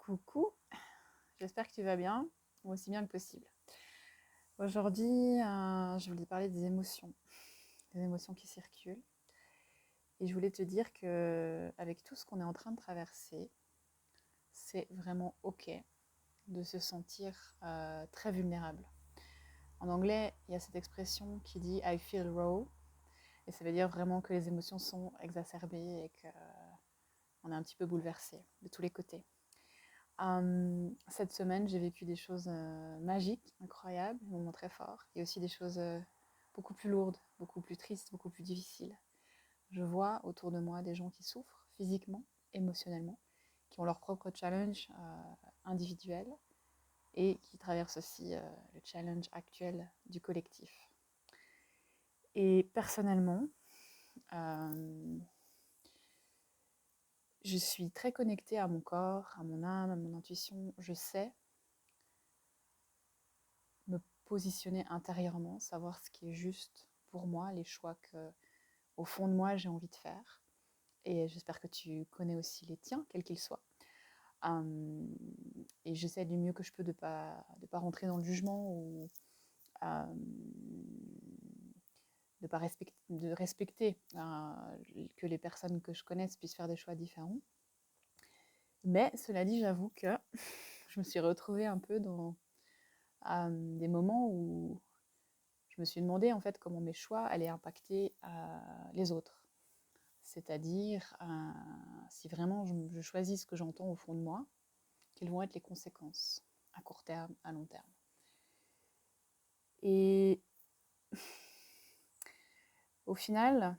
Coucou, j'espère que tu vas bien, ou aussi bien que possible. Aujourd'hui, je voulais parler des émotions qui circulent. Et je voulais te dire que avec tout ce qu'on est en train de traverser, c'est vraiment OK de se sentir très vulnérable. En anglais, il y a cette expression qui dit I feel raw, et ça veut dire vraiment que les émotions sont exacerbées et qu'on est un petit peu bouleversé de tous les côtés. Cette semaine, j'ai vécu des choses magiques, incroyables, des moments très forts, et aussi des choses beaucoup plus lourdes, beaucoup plus tristes, beaucoup plus difficiles. Je vois autour de moi des gens qui souffrent physiquement, émotionnellement, qui ont leur propre challenge individuel et qui traversent aussi le challenge actuel du collectif. Et personnellement, euh, je suis très connectée à mon corps, à mon âme, à mon intuition. Je sais me positionner intérieurement, savoir ce qui est juste pour moi, les choix que, au fond de moi, j'ai envie de faire. Et j'espère que tu connais aussi les tiens, quels qu'ils soient. Et j'essaie du mieux que je peux de pas rentrer dans le jugement ou de respecter que les personnes que je connaisse puissent faire des choix différents. Mais cela dit, j'avoue que je me suis retrouvée un peu dans des moments où je me suis demandé en fait comment mes choix allaient impacter les autres. C'est-à-dire, si vraiment je choisis ce que j'entends au fond de moi, quelles vont être les conséquences à court terme, à long terme. Et au final,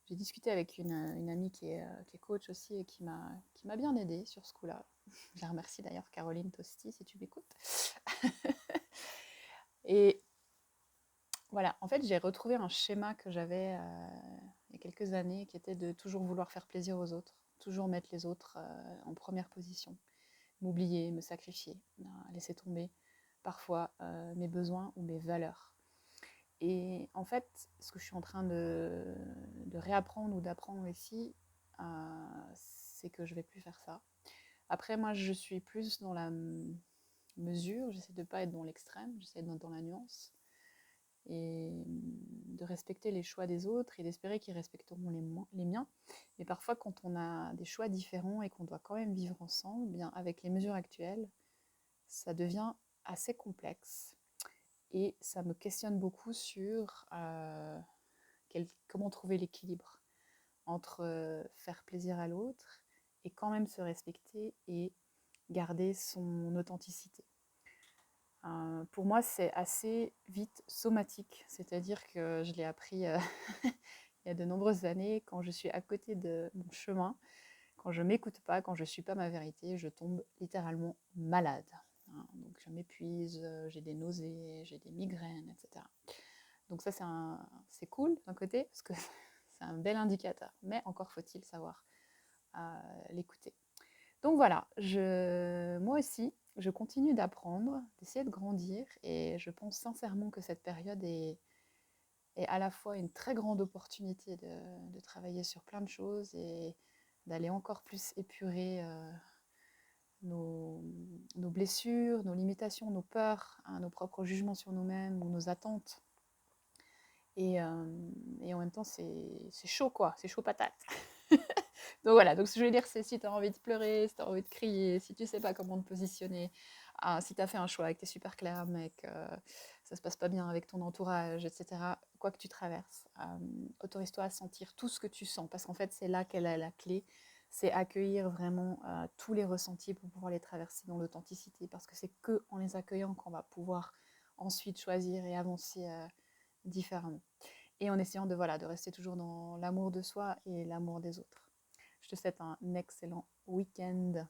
j'ai discuté avec une amie qui est coach aussi et qui m'a bien aidée sur ce coup-là. Je la remercie d'ailleurs, Caroline Tosti, si tu m'écoutes. Et voilà, en fait, j'ai retrouvé un schéma que j'avais il y a quelques années, qui était de toujours vouloir faire plaisir aux autres, toujours mettre les autres en première position, m'oublier, me sacrifier, laisser tomber parfois mes besoins ou mes valeurs. Et en fait, ce que je suis en train de réapprendre ou d'apprendre ici, c'est que je ne vais plus faire ça. Après, moi, je suis plus dans la mesure, j'essaie de ne pas être dans l'extrême, j'essaie d'être dans la nuance et de respecter les choix des autres et d'espérer qu'ils respecteront les miens. Mais parfois, quand on a des choix différents et qu'on doit quand même vivre ensemble, bien avec les mesures actuelles, ça devient assez complexe. Et ça me questionne beaucoup sur comment trouver l'équilibre entre faire plaisir à l'autre et quand même se respecter et garder son authenticité. Pour moi, c'est assez vite somatique, c'est-à-dire que je l'ai appris il y a de nombreuses années, quand je suis à côté de mon chemin, quand je ne m'écoute pas, quand je ne suis pas ma vérité, je tombe littéralement malade. Donc je m'épuise, j'ai des nausées, j'ai des migraines, etc. Donc ça, c'est cool d'un côté, parce que c'est un bel indicateur. Mais encore faut-il savoir l'écouter. Donc voilà, moi aussi, je continue d'apprendre, d'essayer de grandir, et je pense sincèrement que cette période est à la fois une très grande opportunité de travailler sur plein de choses et d'aller encore plus épurer nos, nos blessures, nos limitations, nos peurs, nos propres jugements sur nous-mêmes ou nos attentes. Et en même temps, c'est chaud, quoi. C'est chaud patate. Donc voilà, donc ce que je veux dire, c'est si tu as envie de pleurer, si tu as envie de crier, si tu sais pas comment te positionner, si tu as fait un choix et que tu es super clair, mais que ça se passe pas bien avec ton entourage, etc., quoi que tu traverses, autorise-toi à sentir tout ce que tu sens, parce qu'en fait, c'est là qu'elle a la clé, c'est accueillir vraiment tous les ressentis pour pouvoir les traverser dans l'authenticité, parce que c'est que en les accueillant qu'on va pouvoir ensuite choisir et avancer différemment. Et en essayant de rester toujours dans l'amour de soi et l'amour des autres. Je te souhaite un excellent week-end.